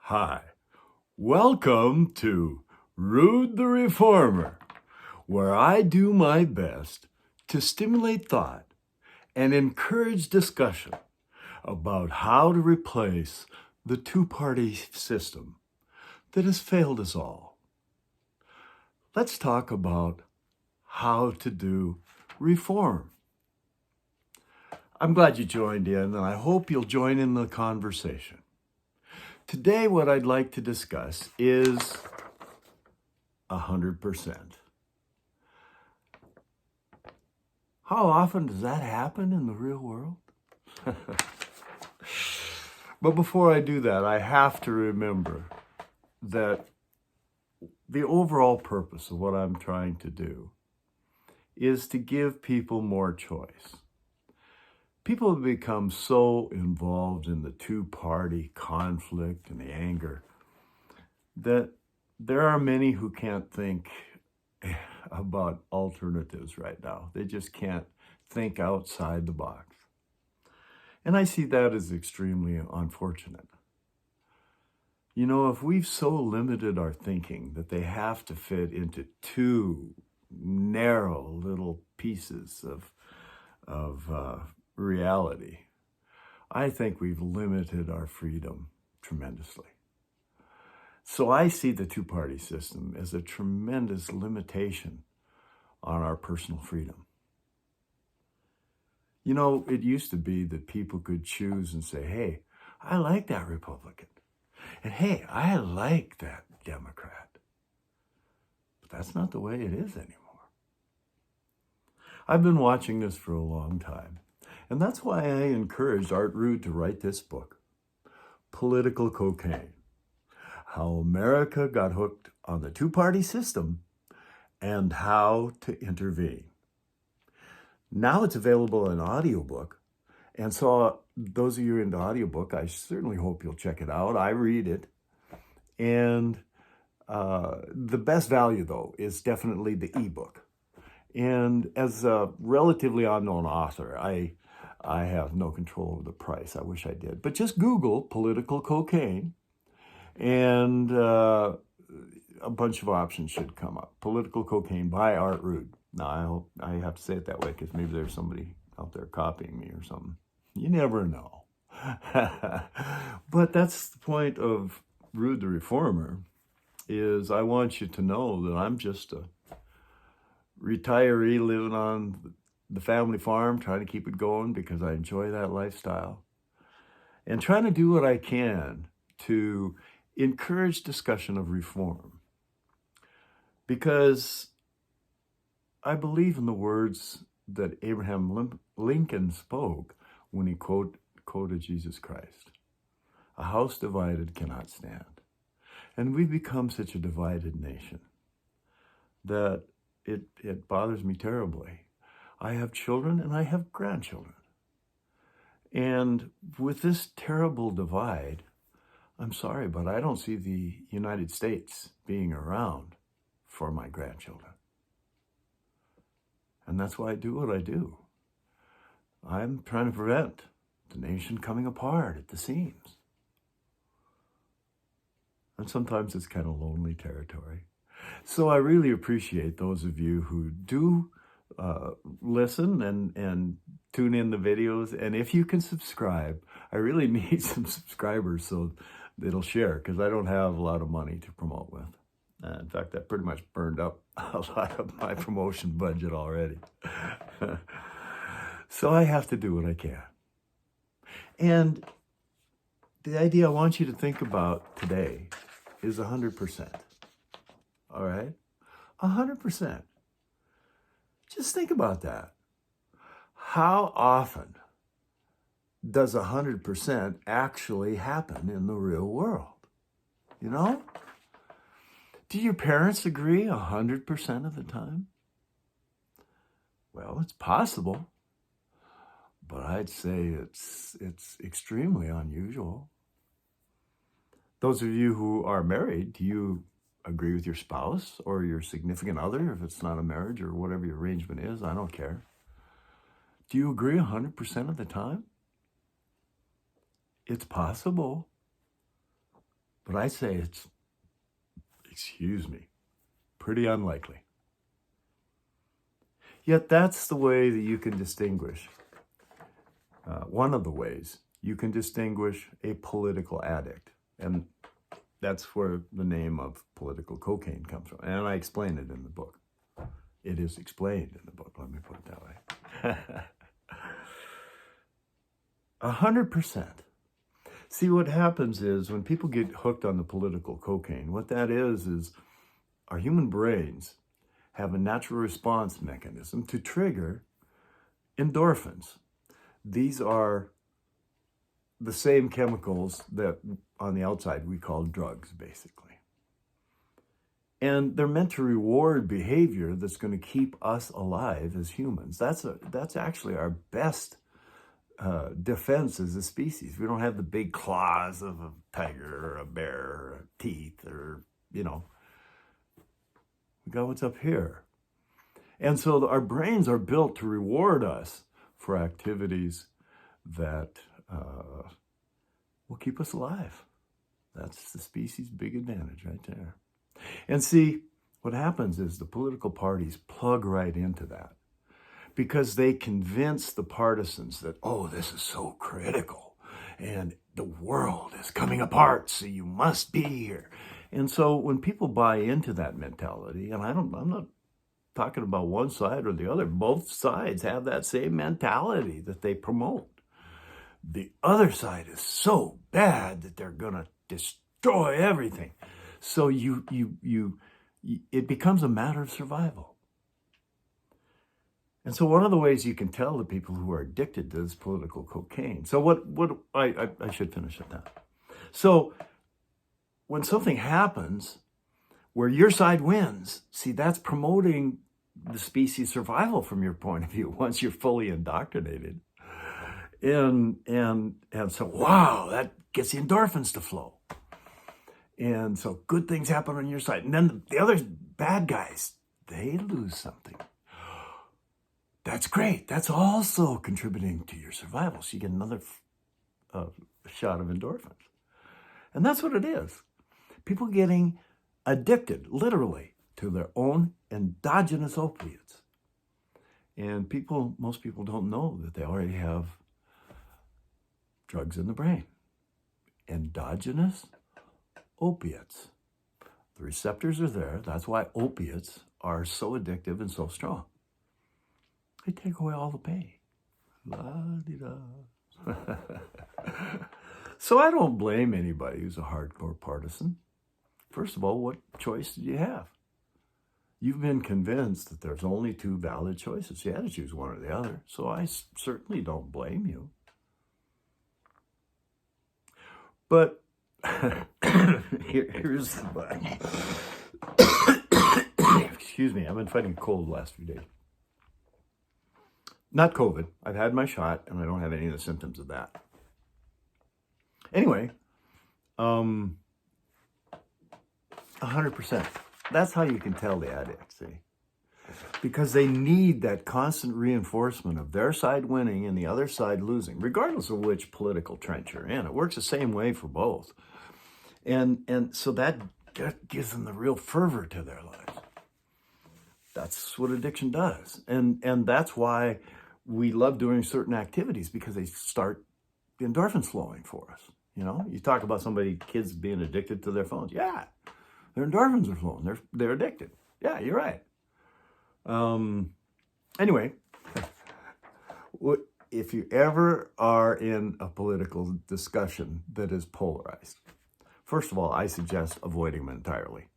Hi, welcome to Rude the Reformer, where I do my best to stimulate thought and encourage discussion about how to replace the two-party system that has failed us all. Let's talk about how to do reform. I'm glad you joined in, and I hope you'll join in the conversation. Today, what I'd like to discuss is 100%. How often does that happen in the real world? But before I do that, I have to remember that the overall purpose of what I'm trying to do is to give people more choice. People have become so involved in the two-party conflict and the anger that there are many who can't think about alternatives right now. They just can't think outside the box. And I see that as extremely unfortunate. You know, if we've so limited our thinking that they have to fit into two narrow little pieces of reality, I think we've limited our freedom tremendously. So I see the two-party system as a tremendous limitation on our personal freedom. You know, it used to be that people could choose and say, hey, I like that Republican. And hey, I like that Democrat. But that's not the way it is anymore. I've been watching this for a long time. And that's why I encouraged Art Rude to write this book, Political Cocaine: How America Got Hooked on the Two-Party System and How to Intervene. Now it's available in audiobook. And so those of you into audiobook, I certainly hope you'll check it out. I read it. And the best value, though, is definitely the ebook. And as a relatively unknown author, I have no control over the price. I wish I did. But just Google Political Cocaine, and a bunch of options should come up. Political Cocaine by Art Rude. Now, I hope I have to say it that way because maybe there's somebody out there copying me or something. You never know. But that's the point of Rude the Reformer, is I want you to know that I'm just a retiree living on the family farm, trying to keep it going because I enjoy that lifestyle, and trying to do what I can to encourage discussion of reform, because I believe in the words that Abraham Lincoln spoke when he quoted Jesus Christ. A house divided cannot stand. And we've become such a divided nation that it bothers me terribly. I have children and I have grandchildren. And with this terrible divide, I'm sorry, but I don't see the United States being around for my grandchildren. And that's why I do what I do. I'm trying to prevent the nation coming apart at the seams. And sometimes it's kind of lonely territory. So I really appreciate those of you who do listen and tune in the videos. And if you can subscribe, I really need some subscribers so it'll share, because I don't have a lot of money to promote with. In fact, I pretty much burned up a lot of my promotion budget already. So I have to do what I can. And the idea I want you to think about today is 100%. All right? 100%. Just think about that. How often does 100% actually happen in the real world? You know? Do your parents agree 100% of the time? Well, it's possible, but I'd say it's extremely unusual. Those of you who are married, do you agree with your spouse or your significant other, if it's not a marriage or whatever your arrangement is? I don't care. Do you agree 100% of the time? It's possible. But I say it's, excuse me, pretty unlikely. Yet that's the way that you can distinguish, one of the ways you can distinguish a political addict. And that's where the name of political cocaine comes from. And I explain it in the book. It is explained in the book, let me put it that way. 100%. See, what happens is when people get hooked on the political cocaine, what that is our human brains have a natural response mechanism to trigger endorphins. These are the same chemicals that on the outside we call drugs, basically. And they're meant to reward behavior that's going to keep us alive as humans. That's actually our best defense as a species. We don't have the big claws of a tiger or a bear or teeth or, we got what's up here. And so our brains are built to reward us for activities that will keep us alive. That's the species' big advantage right there. And see, what happens is the political parties plug right into that because they convince the partisans that, oh, this is so critical and the world is coming apart, so you must be here. And so when people buy into that mentality, and I'm not talking about one side or the other, both sides have that same mentality that they promote. The other side is so bad that they're going to destroy everything. So it becomes a matter of survival. And so one of the ways you can tell the people who are addicted to this political cocaine. So I should finish at that. So when something happens where your side wins, see, that's promoting the species survival from your point of view once you're fully indoctrinated. And so, wow, that gets the endorphins to flow. And so good things happen on your side. And then the other bad guys, they lose something. That's great. That's also contributing to your survival. So you get another shot of endorphins. And that's what it is. People getting addicted, literally, to their own endogenous opiates. And most people don't know that they already have drugs in the brain. Endogenous opiates. The receptors are there. That's why opiates are so addictive and so strong. They take away all the pain. La-di-da. So I don't blame anybody who's a hardcore partisan. First of all, what choice did you have? You've been convinced that there's only two valid choices. You had to choose one or the other. So I certainly don't blame you. But here's the but. Excuse me, I've been fighting a cold the last few days. Not COVID. I've had my shot, and I don't have any of the symptoms of that. Anyway, 100%. That's how you can tell the addicts, see? Because they need that constant reinforcement of their side winning and the other side losing, regardless of which political trench you're in. It works the same way for both. And so that gives them the real fervor to their lives. That's what addiction does. And that's why we love doing certain activities, because they start the endorphins flowing for us. You talk about kids being addicted to their phones. Yeah, their endorphins are flowing. They're addicted. Yeah, you're right. Anyway, if you ever are in a political discussion that is polarized, first of all, I suggest avoiding them entirely.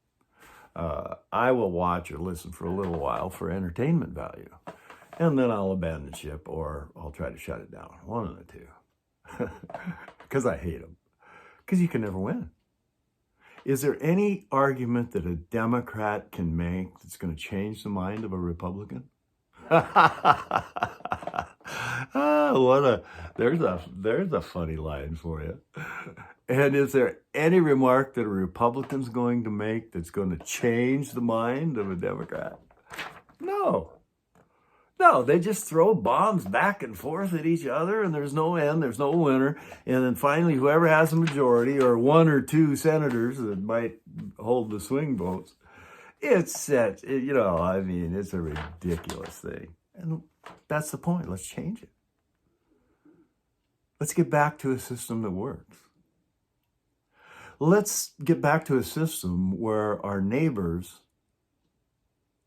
I will watch or listen for a little while for entertainment value, and then I'll abandon ship or I'll try to shut it down. One of the two. Because I hate them. Because you can never win. Is there any argument that a Democrat can make that's going to change the mind of a Republican? There's a funny line for you. And is there any remark that a Republican's going to make that's going to change the mind of a Democrat? No. No, they just throw bombs back and forth at each other, and there's no end, there's no winner. And then finally, whoever has a majority, or one or two senators that might hold the swing votes, it's set, I mean, it's a ridiculous thing. And that's the point. Let's change it. Let's get back to a system that works. Let's get back to a system where our neighbors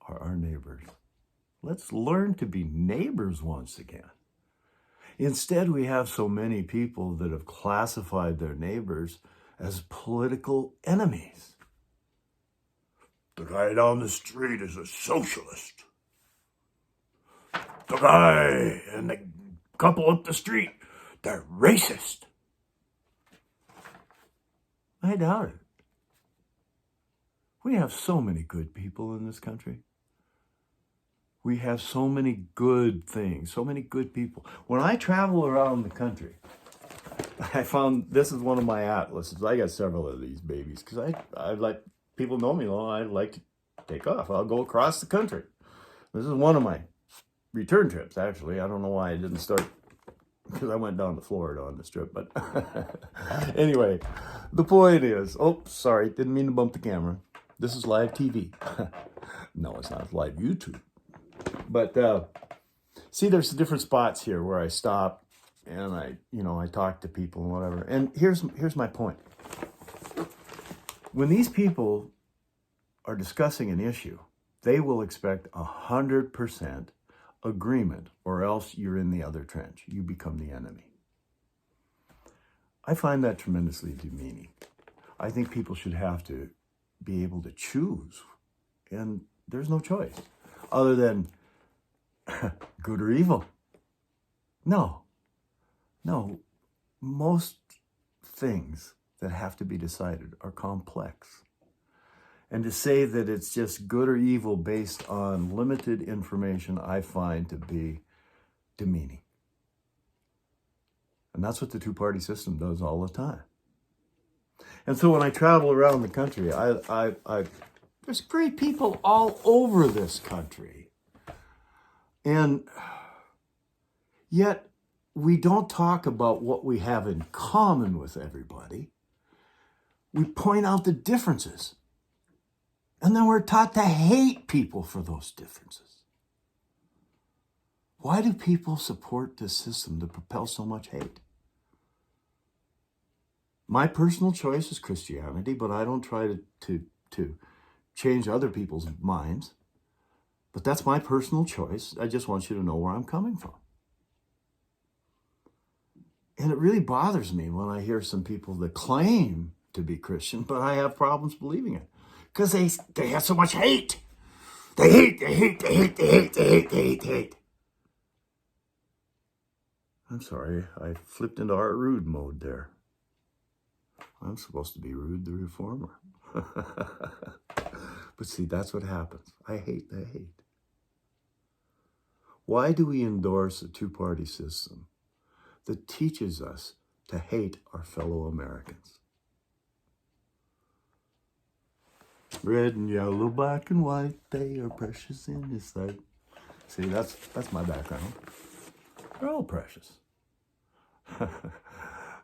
are our neighbors. Let's learn to be neighbors once again. Instead, we have so many people that have classified their neighbors as political enemies. The guy down the street is a socialist. The guy and the couple up the street, they're racist. I doubt it. We have so many good people in this country. We have so many good things, so many good people. When I travel around the country, I found this is one of my atlases. I got several of these babies because I like, people know me, I like to take off. I'll go across the country. This is one of my return trips, actually. I don't know why I didn't start, because I went down to Florida on this trip. But anyway, the point is, sorry, didn't mean to bump the camera. This is live TV. No, it's not. It's live YouTube. But see, there's different spots here where I stop and I talk to people and whatever. And here's my point. When these people are discussing an issue, they will expect 100% agreement, or else you're in the other trench. You become the enemy. I find that tremendously demeaning. I think people should have to be able to choose, and there's no choice other than good or evil. No. Most things that have to be decided are complex. And to say that it's just good or evil based on limited information, I find to be demeaning. And that's what the two-party system does all the time. And so when I travel around the country, there's great people all over this country. And yet we don't talk about what we have in common with everybody. We point out the differences. And then we're taught to hate people for those differences. Why do people support this system that propels so much hate? My personal choice is Christianity, but I don't try to change other people's minds. But that's my personal choice. I just want you to know where I'm coming from. And it really bothers me when I hear some people that claim to be Christian, but I have problems believing it. Because they have so much hate. They hate. I'm sorry, I flipped into Art Rude mode there. I'm supposed to be Rude the Reformer. But see, that's what happens. I hate the hate. Why do we endorse a two-party system that teaches us to hate our fellow Americans? Red and yellow, black and white, they are precious in His sight. See, that's my background. They're all precious.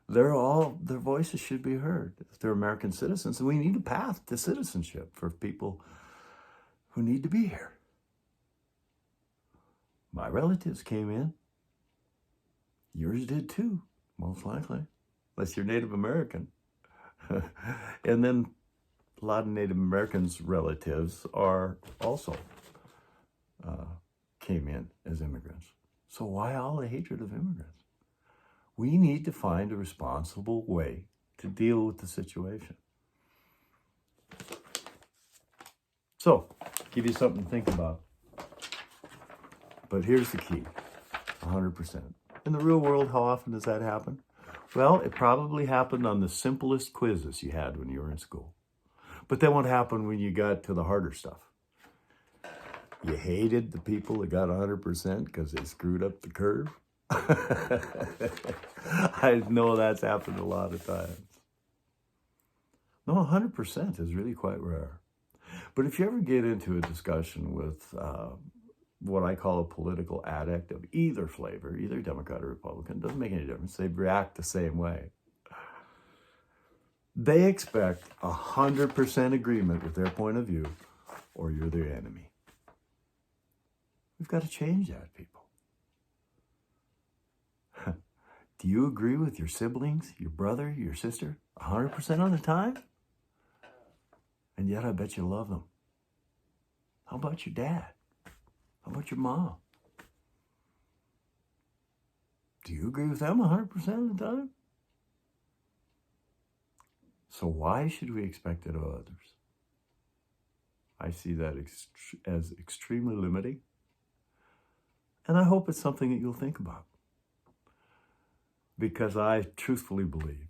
Their voices should be heard. If they're American citizens, and we need a path to citizenship for people who need to be here. My relatives came in. Yours did too, most likely, unless you're Native American. And then a lot of Native Americans' relatives are also came in as immigrants. So why all the hatred of immigrants? We need to find a responsible way to deal with the situation. So, give you something to think about. But here's the key, 100%. In the real world, how often does that happen? Well, it probably happened on the simplest quizzes you had when you were in school. But then what happened when you got to the harder stuff? You hated the people that got 100% because they screwed up the curve. I know that's happened a lot of times. No, 100% is really quite rare. But if you ever get into a discussion with what I call a political addict of either flavor, either Democrat or Republican, doesn't make any difference. They react the same way. They expect 100% agreement with their point of view, or you're their enemy. We've got to change that, people. Do you agree with your siblings, your brother, your sister, 100% of the time? And yet I bet you love them. How about your dad? How about your mom? Do you agree with them 100% of the time? So why should we expect it of others? I see that as extremely limiting. And I hope it's something that you'll think about. Because I truthfully believe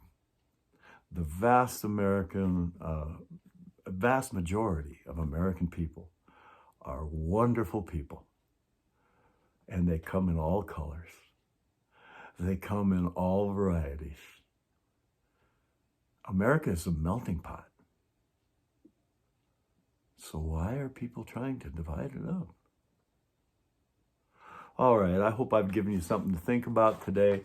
the vast majority of American people are wonderful people. And they come in all colors. They come in all varieties. America is a melting pot. So why are people trying to divide it up? All right, I hope I've given you something to think about today.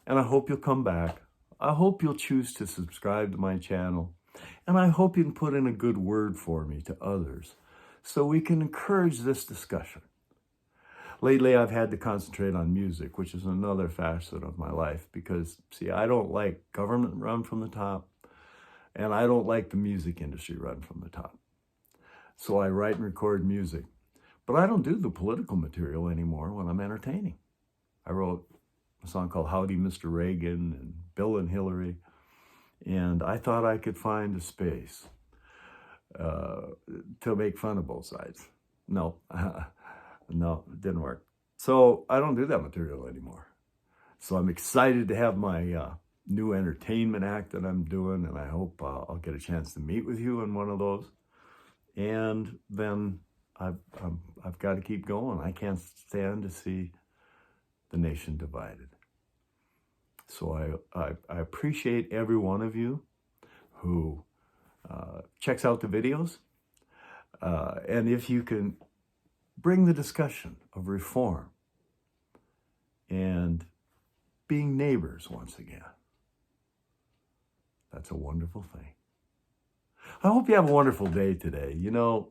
And I hope you'll come back. I hope you'll choose to subscribe to my channel. And I hope you can put in a good word for me to others so we can encourage this discussion. Lately, I've had to concentrate on music, which is another facet of my life because, see, I don't like government run from the top, and I don't like the music industry run from the top. So I write and record music, but I don't do the political material anymore when I'm entertaining. I wrote a song called Howdy, Mr. Reagan, and Bill and Hillary, and I thought I could find a space to make fun of both sides. No. No, it didn't work. So I don't do that material anymore. So I'm excited to have my new entertainment act that I'm doing, and I hope I'll get a chance to meet with you in one of those. And then I've got to keep going. I can't stand to see the nation divided. So I appreciate every one of you who checks out the videos. And if you can bring the discussion of reform and being neighbors once again. That's a wonderful thing. I hope you have a wonderful day today. You know,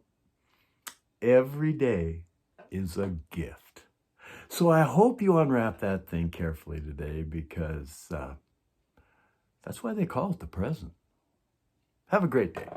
every day is a gift. So I hope you unwrap that thing carefully today because that's why they call it the present. Have a great day.